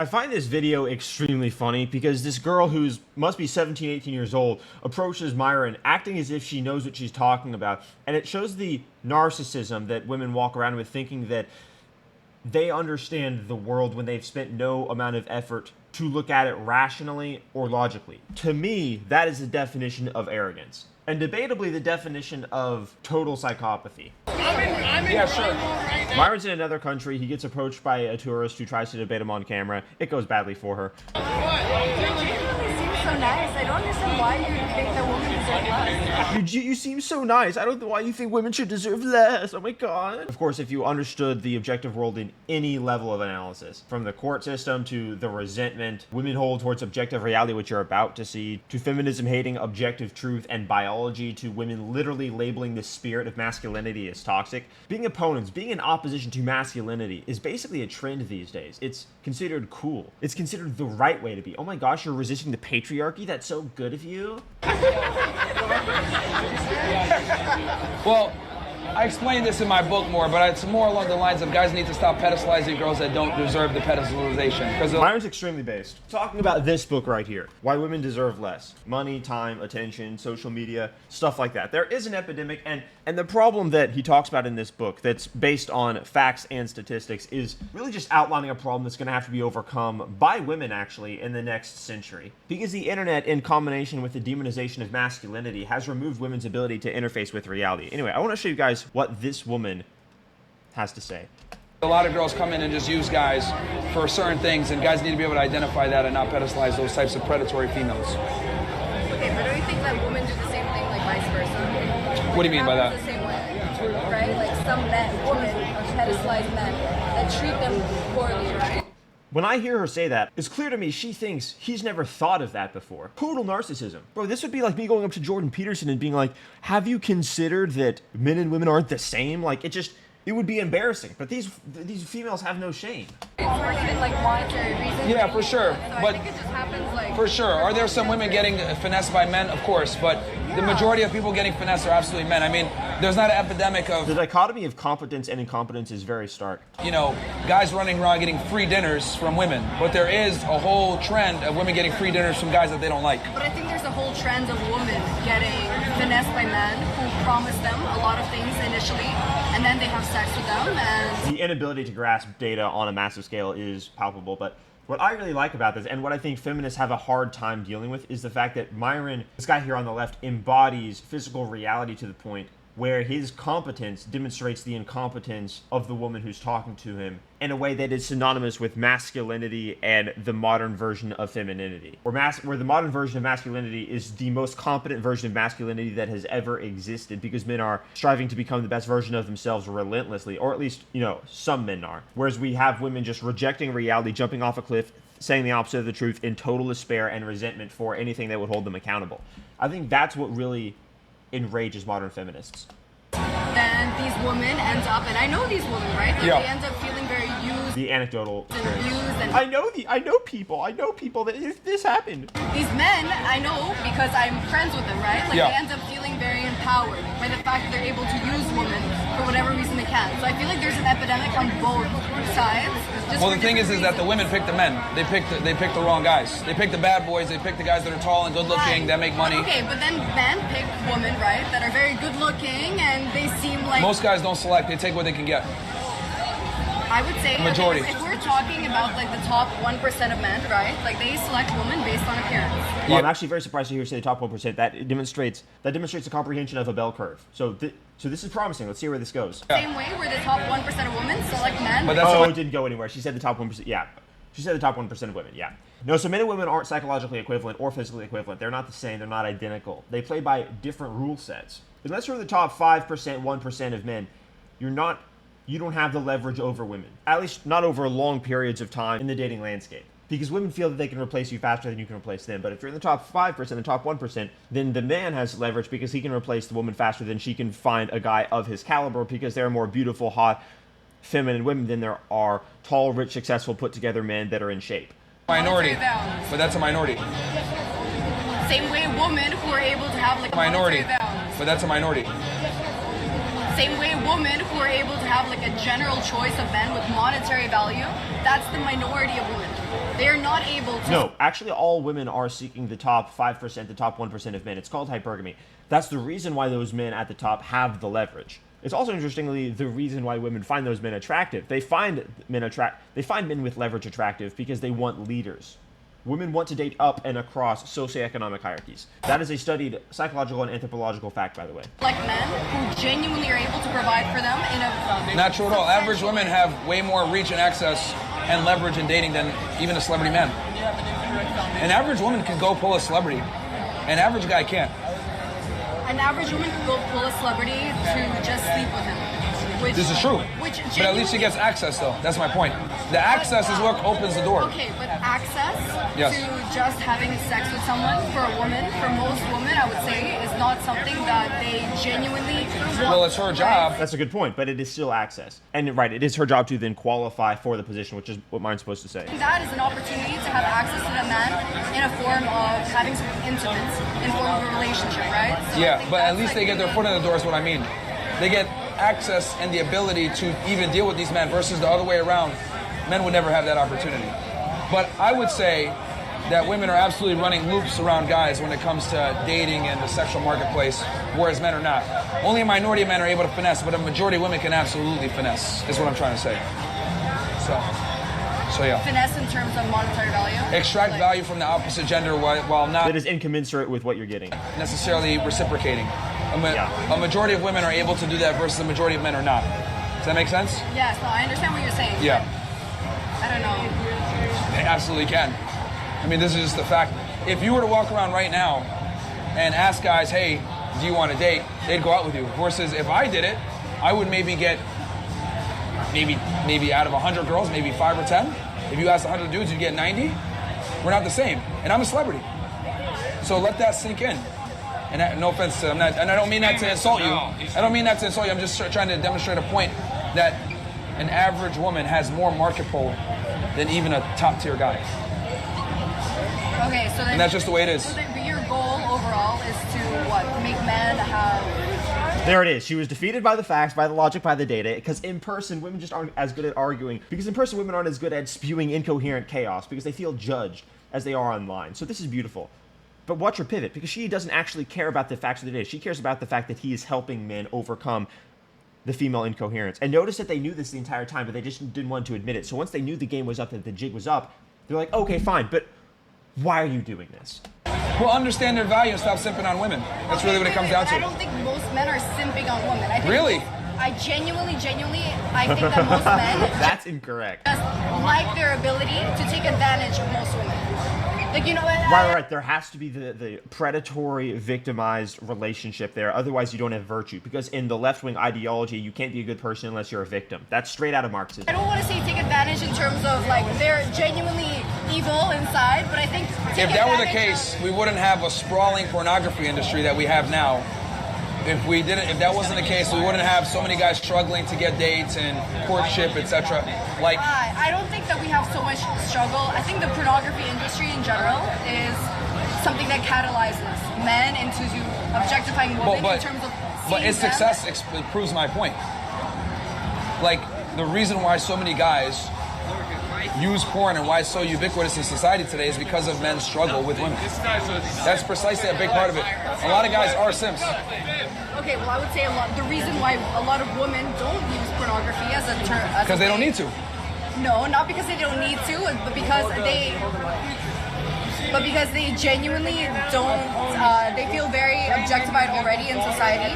I find this video extremely funny because this girl who's must be 17, 18 years old approaches Myron acting as if she knows what she's talking about. And it shows the narcissism that women walk around with, thinking that they understand the world when they've spent no amount of effort to look at it rationally or logically. To me, that is the definition of arrogance. And debatably the definition of total psychopathy. Yeah, sure. Myron's in another country. He gets approached by a tourist who tries to debate him on camera. It goes badly for her. So nice. I don't understand why you think that women deserve less. You seem so nice. I don't know why you think women should deserve less. Oh my god. Of course, if you understood the objective world in any level of analysis, from the court system to the resentment women hold towards objective reality, which you're about to see, to feminism hating objective truth and biology, to women literally labeling the spirit of masculinity as toxic, being opponents, being in opposition to masculinity is basically a trend these days. It's considered cool. It's considered the right way to be. Oh my gosh, you're resisting the patriarchy? That's so good of you. Well, I explained this in my book more, but it's more along the lines of guys need to stop pedestalizing girls that don't deserve the pedestalization. Because Myron's extremely based. Talking about this book right here, Why Women Deserve Less. Money, time, attention, social media, stuff like that. There is an epidemic, and the problem that he talks about in this book that's based on facts and statistics is really just outlining a problem that's going to have to be overcome by women, actually, in the next century. Because the internet, in combination with the demonization of masculinity, has removed women's ability to interface with reality. Anyway, I want to show you guys what this woman has to say. a lot of girls come in and just use guys for certain things, and guys need to be able to identify that and not pedestalize those types of predatory females. Okay, but don't you think that women do the same thing, like vice versa? What do you mean by that? The same way, right? Like some women pedestalize men that treat them poorly, right? When I hear her say that, it's clear to me she thinks he's never thought of that before. Total narcissism. Bro, this would be like me going up to Jordan Peterson and being like, have you considered that men and women aren't the same? Like, it would be embarrassing. But these females have no shame. It's more even like monetary reasons. Yeah, for sure. So But I think it just happens like... For sure. Are there some women getting finessed by men? Of course. But the majority of people getting finessed are absolutely men. I mean, there's not an epidemic of... The dichotomy of competence and incompetence is very stark. You know, guys running around getting free dinners from women. But there is a whole trend of women getting free dinners from guys that they don't like. But I think there's a whole trend of women getting finessed by men who promise them a lot of things initially, and then they have sex with them, and... The inability to grasp data on a massive scale is palpable, but what I really like about this, and what I think feminists have a hard time dealing with, is the fact that Myron, this guy here on the left, embodies physical reality to the point where his competence demonstrates the incompetence of the woman who's talking to him in a way that is synonymous with masculinity and the modern version of femininity. Where the modern version of masculinity is the most competent version of masculinity that has ever existed, because men are striving to become the best version of themselves relentlessly, or at least, you know, some men are. Whereas we have women just rejecting reality, jumping off a cliff, saying the opposite of the truth in total despair and resentment for anything that would hold them accountable. I think that's what really enrages modern feminists. Then these women end up, and I know these women, right? Like Yeah. They end up feeling very used The anecdotal and experience. abused, and I know people that this happened. these men, I know because I'm friends with them, right? Like Yeah. they end up feeling very empowered by the fact that they're able to use women for whatever reason they can. So I feel like there's an epidemic on both sides. Just Well, for the thing is different that the reasons. women pick the men. They pick the wrong guys. They pick the bad boys. They pick the guys that are tall and good looking, Right. that make money. Okay, but then men pick women, right, that are very good looking and they seem like... Most guys don't select. They take what they can get. I would say Majority. If we're talking about like the top 1% of men, right? Like they select women based on appearance. Well, I'm actually very surprised to hear you say the top 1%. That demonstrates the comprehension of a bell curve. So this is promising. Let's see where this goes. Same way where the top 1% of women select men. But that's Oh, what- it didn't go anywhere. She said the top 1%. Yeah. She said the top 1% of women. Yeah. No, so men and women aren't psychologically equivalent or physically equivalent. They're not the same. They're not identical. They play by different rule sets. Unless you're the top 5%, 1% of men, you don't have the leverage over women. At least not over long periods of time in the dating landscape. Because women feel that they can replace you faster than you can replace them. But if you're in the top 5%, the top 1%, then the man has leverage because he can replace the woman faster than she can find a guy of his caliber, because there are more beautiful, hot, feminine women than there are tall, rich, successful, put-together men that are in shape. Minority. Monetary balance. But that's a minority. Same way women who are able to have like a Minority. monetary balance. But that's a minority. Same way women who are able to have like a general choice of men with monetary value, that's the minority of women. They're not able to. No, actually all women are seeking the top 5%, the top 1% of men. It's called hypergamy. That's the reason why those men at the top have the leverage. It's also interestingly the reason why women find those men attractive. They find men with leverage attractive because they want leaders. Women want to date up and across socioeconomic hierarchies. That is a studied psychological and anthropological fact, by the way. Like men who genuinely are able to provide for them in a... Not true at all. Average women have way more reach and access and leverage in dating than even a celebrity man. An average woman can go pull a celebrity. An average guy can't. An average woman can go pull a celebrity to just sleep with him. This is true. But at least she gets access, though. That's my point. The access is what opens the door. Okay, but access Yes. to just having sex with someone for a woman, for most women, I would say, is not something that they genuinely want. Well, it's her job. That's a good point, but it is still access. And right, it is her job to then qualify for the position, which is what mine's supposed to say. That is an opportunity to have access to the man in a form of having something intimate, in form of a relationship, right? So I Yeah, think but at that's least they get their foot in the door is what I mean. They get access and the ability to even deal with these men versus the other way around. Men would never have that opportunity. But I would say that women are absolutely running loops around guys when it comes to dating and the sexual marketplace, whereas men are not. Only a minority of men are able to finesse, but a majority of women can absolutely finesse, is what I'm trying to say. So yeah. finesse in terms of monetary value. Extract value from the opposite gender while not That is incommensurate with what you're getting. necessarily reciprocating. A majority of women are able to do that versus a majority of men are not. Does that make sense? Yes, no, I understand what you're saying. Yeah. I don't know. They absolutely can. I mean, this is just the fact. If you were to walk around right now and ask guys, hey, do you want to date? They'd go out with you. Versus if I did it, I would maybe get maybe out of 100 girls, maybe 5 or 10. If you asked 100 dudes, you'd get 90. We're not the same. And I'm a celebrity. So let that sink in. And no offense to, and I don't mean that to insult you. I don't mean that to insult you. I'm just trying to demonstrate a point that an average woman has more market pull than even a top tier guy. Okay, so then, And that's just the way it is. So then your goal overall is to what? Make men have. There it is. She was defeated by the facts, by the logic, by the data, because in person, women just aren't as good at arguing. Because in person, women aren't as good at spewing incoherent chaos because they feel judged as they are online. So this is beautiful. But watch her pivot, because she doesn't actually care about the facts of the day. She cares about the fact that he is helping men overcome the female incoherence. And notice that they knew this the entire time, but they just didn't want to admit it. So once they knew the game was up, that the jig was up, they're like, okay, fine, but why are you doing this? Well, understand their value and stop simping on women. That's really what it comes down to. I don't think most men are simping on women. I think Really? I genuinely, I think that most men That's incorrect. just like their ability to take advantage of most women. Like, you know what? Right. There has to be the predatory, victimized relationship there. Otherwise, you don't have virtue. Because in the left-wing ideology, you can't be a good person unless you're a victim. That's straight out of Marxism. I don't want to say take advantage in terms of like they're genuinely evil inside, but I think If that were the case, we wouldn't have a sprawling pornography industry that we have now. If that wasn't the case, we wouldn't have so many guys struggling to get dates and courtship, etc. Like, I don't think that we have so much struggle. I think the pornography industry in general is something that catalyzes men into objectifying women in terms of. But its success proves my point. Like, the reason why so many guys use porn and why it's so ubiquitous in society today is because of men's struggle with women. That's precisely a big part of it. A lot of guys are simps. Okay, well, I would say the reason why a lot of women don't use pornography as a term. Because they don't need to. No, not because they don't need to, but because they genuinely don't. They feel very objectified already in society,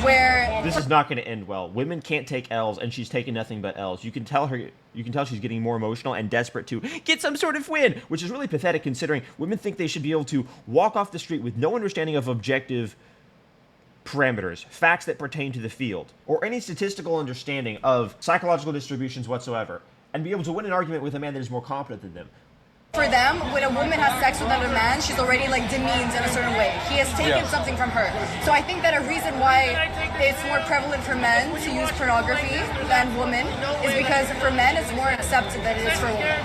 where This is not going to end well. Women can't take L's, and she's taking nothing but L's. You can tell she's getting more emotional and desperate to get some sort of win, which is really pathetic considering women think they should be able to walk off the street with no understanding of objective parameters, facts that pertain to the field, or any statistical understanding of psychological distributions whatsoever, and be able to win an argument with a man that is more competent than them. for them, when a woman has sex with another man, she's already like demeaned in a certain way. He has taken something from her. So I think that a reason why it's more prevalent for men to use pornography than women is because for men it's more accepted than it is for women.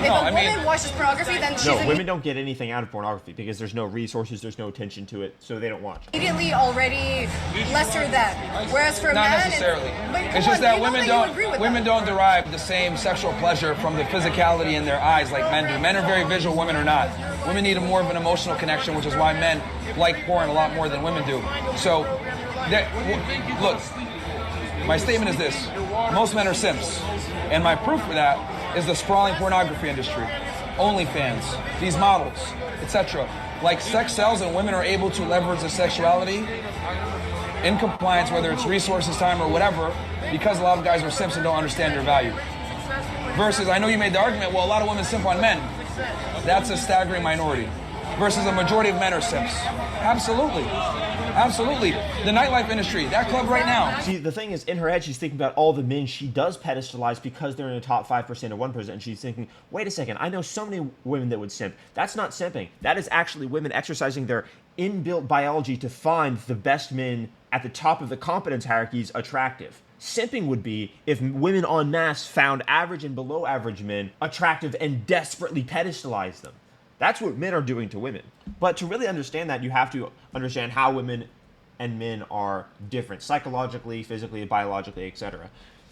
If a woman watches pornography, then she's women don't get anything out of pornography because there's no resources, there's no attention to it, so they don't watch. Immediately already lesser than. Whereas for not men, necessarily. It's just that women don't derive the same sexual pleasure from the physicality in their eyes like men do. Men are very visual, women are not. Women need more of an emotional connection, which is why men like porn a lot more than women do. So, look, my statement is this. Most men are simps. And my proof for that is the sprawling pornography industry. OnlyFans, these models, etc. Like sex sells and women are able to leverage their sexuality in compliance, whether it's resources, time, or whatever, because a lot of guys are simps and don't understand their value. Versus, I know you made the argument, well, a lot of women simp on men. That's a staggering minority. Versus a majority of men are simps. Absolutely. Absolutely. The nightlife industry, that club right now. See, the thing is, in her head, she's thinking about all the men she does pedestalize because they're in the top 5% or 1%, and she's thinking, wait a second, I know so many women that would simp. That's not simping. That is actually women exercising their inbuilt biology to find the best men at the top of the competence hierarchies attractive. Simping would be if women en masse found average and below average men attractive and desperately pedestalized them. That's what men are doing to women. But to really understand that, you have to understand how women and men are different psychologically, physically, biologically, etc.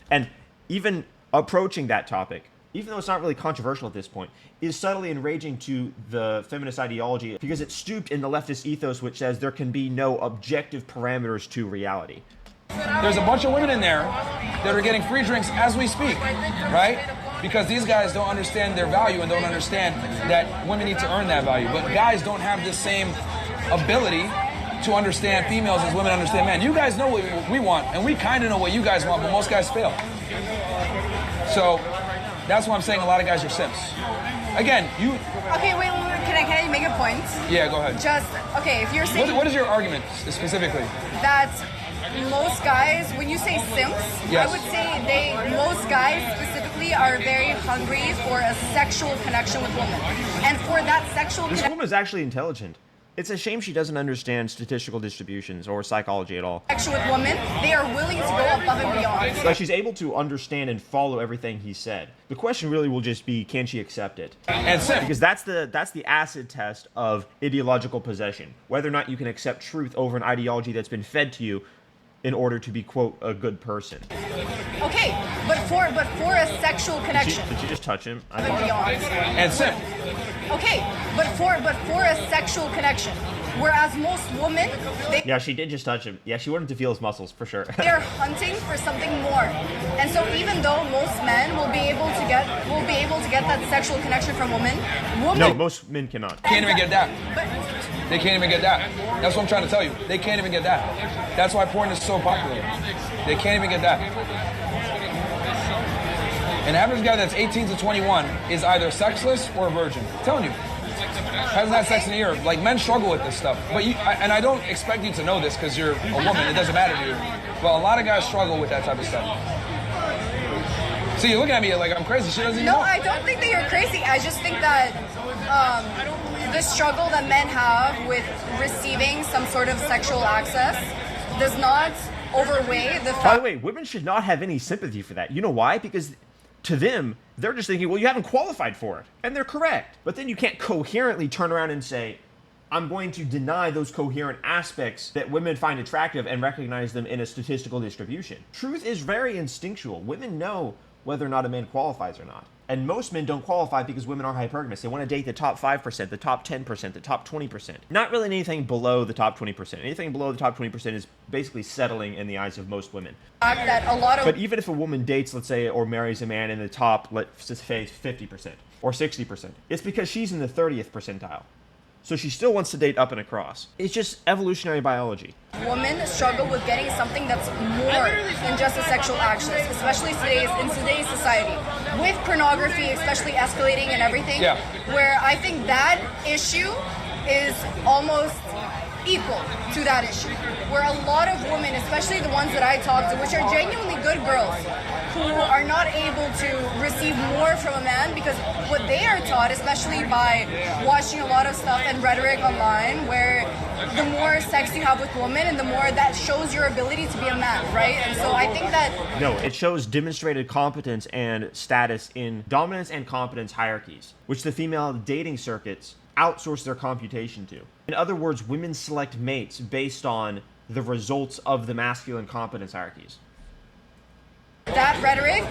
And even approaching that topic, even though it's not really controversial at this point, is subtly enraging to the feminist ideology because it's stooped in the leftist ethos which says there can be no objective parameters to reality. There's a bunch of women in there that are getting free drinks as we speak, right? Because these guys don't understand their value and don't understand that women need to earn that value. But guys don't have the same ability to understand females as women understand men. You guys know what we want, and we kind of know what you guys want, but most guys fail. So that's why I'm saying a lot of guys are simps. Again, you... Okay, wait, can I make a point? Yeah, go ahead. Okay, if you're saying... What is your argument specifically? That most guys, when you say simps, yes. I would say most guys specifically are very hungry for a sexual connection with women. And for that sexual This woman is actually intelligent. It's a shame she doesn't understand statistical distributions or psychology at all. Connection with women, they are willing to go above and beyond. Like she's able to understand and follow everything he said. The question really will just be, can she accept it? And simp. Because that's the acid test of ideological possession. Whether or not you can accept truth over an ideology that's been fed to you in order to be, quote, a good person. Okay, but for a sexual connection. Did you just touch him? And simp. Okay, but for a sexual connection. Whereas most women, yeah, she did just touch him. Yeah, she wanted to feel his muscles for sure. They're hunting for something more. And so even though most men will be able to get that sexual connection from women, no, most men cannot. Can't even get that. They can't even get that. That's what I'm trying to tell you. They can't even get that. That's why porn is so popular. They can't even get that. An average guy that's 18 to 21 is either sexless or a virgin. I'm telling you. Hasn't had sex in a year. Like, men struggle with this stuff. But and I don't expect you to know this because you're a woman. It doesn't matter to you. But a lot of guys struggle with that type of stuff. So you're looking at me like I'm crazy. She doesn't even know. No, I don't think that you're crazy. I just think that the struggle that men have with receiving some sort of sexual access does not overweigh the fact... By the way, women should not have any sympathy for that. You know why? Because to them, they're just thinking, well, you haven't qualified for it. And they're correct. But then you can't coherently turn around and say, I'm going to deny those coherent aspects that women find attractive and recognize them in a statistical distribution. Truth is very instinctual. Women know whether or not a man qualifies or not. And most men don't qualify because women are hypergamous. They want to date the top 5%, the top 10%, the top 20%. Not really anything below the top 20%. Anything below the top 20% is basically settling in the eyes of most women. But even if a woman dates, let's say, or marries a man in the top, let's say 50% or 60%, it's because she's in the 30th percentile. So she still wants to date up and across. It's just evolutionary biology. Women struggle with getting something that's more than just a sexual access, especially in today's society. With pornography, especially escalating and everything, where I think that issue is almost equal to that issue. Where a lot of women, especially the ones that I talk to, which are genuinely good girls, who are not able to receive more from a man because what they are taught, especially by watching a lot of stuff and rhetoric online, where the more sex you have with women and the more that shows your ability to be a man, right? And so I think that... No, it shows demonstrated competence and status in dominance and competence hierarchies, which the female dating circuits outsource their computation to. In other words, women select mates based on the results of the masculine competence hierarchies. That rhetoric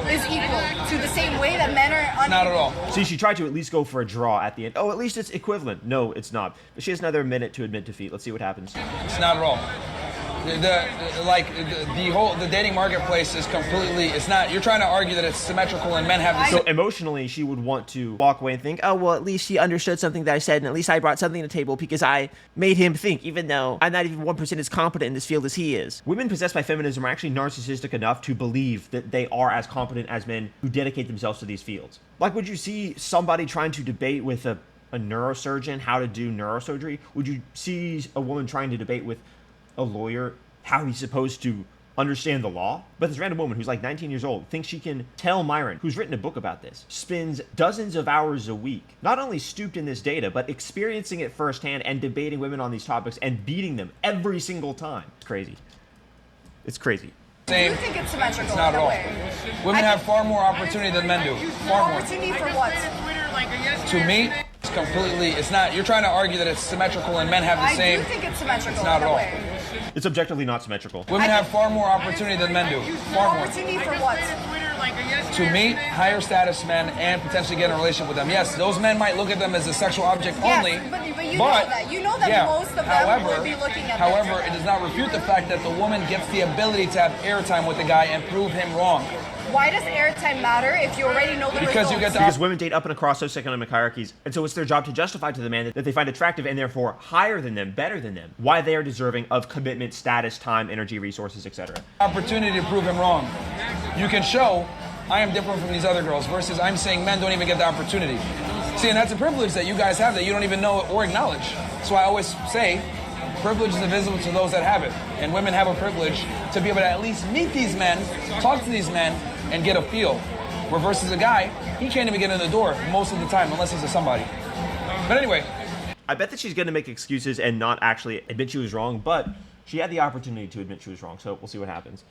is equal to the same way that men are unable. Not at all. See, she tried to at least go for a draw at the end. Oh, at least it's equivalent. No, it's not. But she has another minute to admit defeat. Let's see what happens. It's not at all. The dating marketplace is completely, it's not, you're trying to argue that it's symmetrical and men have the So emotionally, she would want to walk away and think, oh, well, at least he understood something that I said, and at least I brought something to the table because I made him think, even though I'm not even 1% as competent in this field as he is. Women possessed by feminism are actually narcissistic enough to believe that they are as competent as men who dedicate themselves to these fields. Like, would you see somebody trying to debate with a neurosurgeon how to do neurosurgery? Would you see a woman trying to debate with a lawyer how he's supposed to understand the law? But this random woman who's like 19 years old thinks she can tell Myron, who's written a book about this, spends dozens of hours a week, not only stooped in this data, but experiencing it firsthand and debating women on these topics and beating them every single time. It's crazy. It's crazy. Do you think it's symmetrical? It's not at all. Women have far more opportunity than men do. Far more. Opportunity for what? To me, it's completely, it's not, you're trying to argue that it's symmetrical and men have the same. I do think it's symmetrical. It's not at all. It's objectively not symmetrical. Women have far more opportunity than men do. Far more. Opportunity for what? To meet higher status men and potentially get in a relationship with them. Yes, those men might look at them as a sexual object only. Yes, but you know that. You know that yeah, most of them will be looking at However, them. it does not refute the fact that the woman gets the ability to have airtime with the guy and prove him wrong. Why does airtime matter if you already know the Because results? Because women date up and across socioeconomic hierarchies, and so it's their job to justify to the man that they find attractive and therefore higher than them, better than them, why they are deserving of commitment, status, time, energy, resources, etc. Opportunity to prove him wrong. You can show I am different from these other girls versus I'm saying men don't even get the opportunity. See, and that's a privilege that you guys have that you don't even know or acknowledge. So I always say, privilege is invisible to those that have it. And women have a privilege to be able to at least meet these men, talk to these men, and get a feel. Where versus a guy, he can't even get in the door most of the time unless he's a somebody. But anyway. I bet that she's going to make excuses and not actually admit she was wrong, but she had the opportunity to admit she was wrong, so we'll see what happens.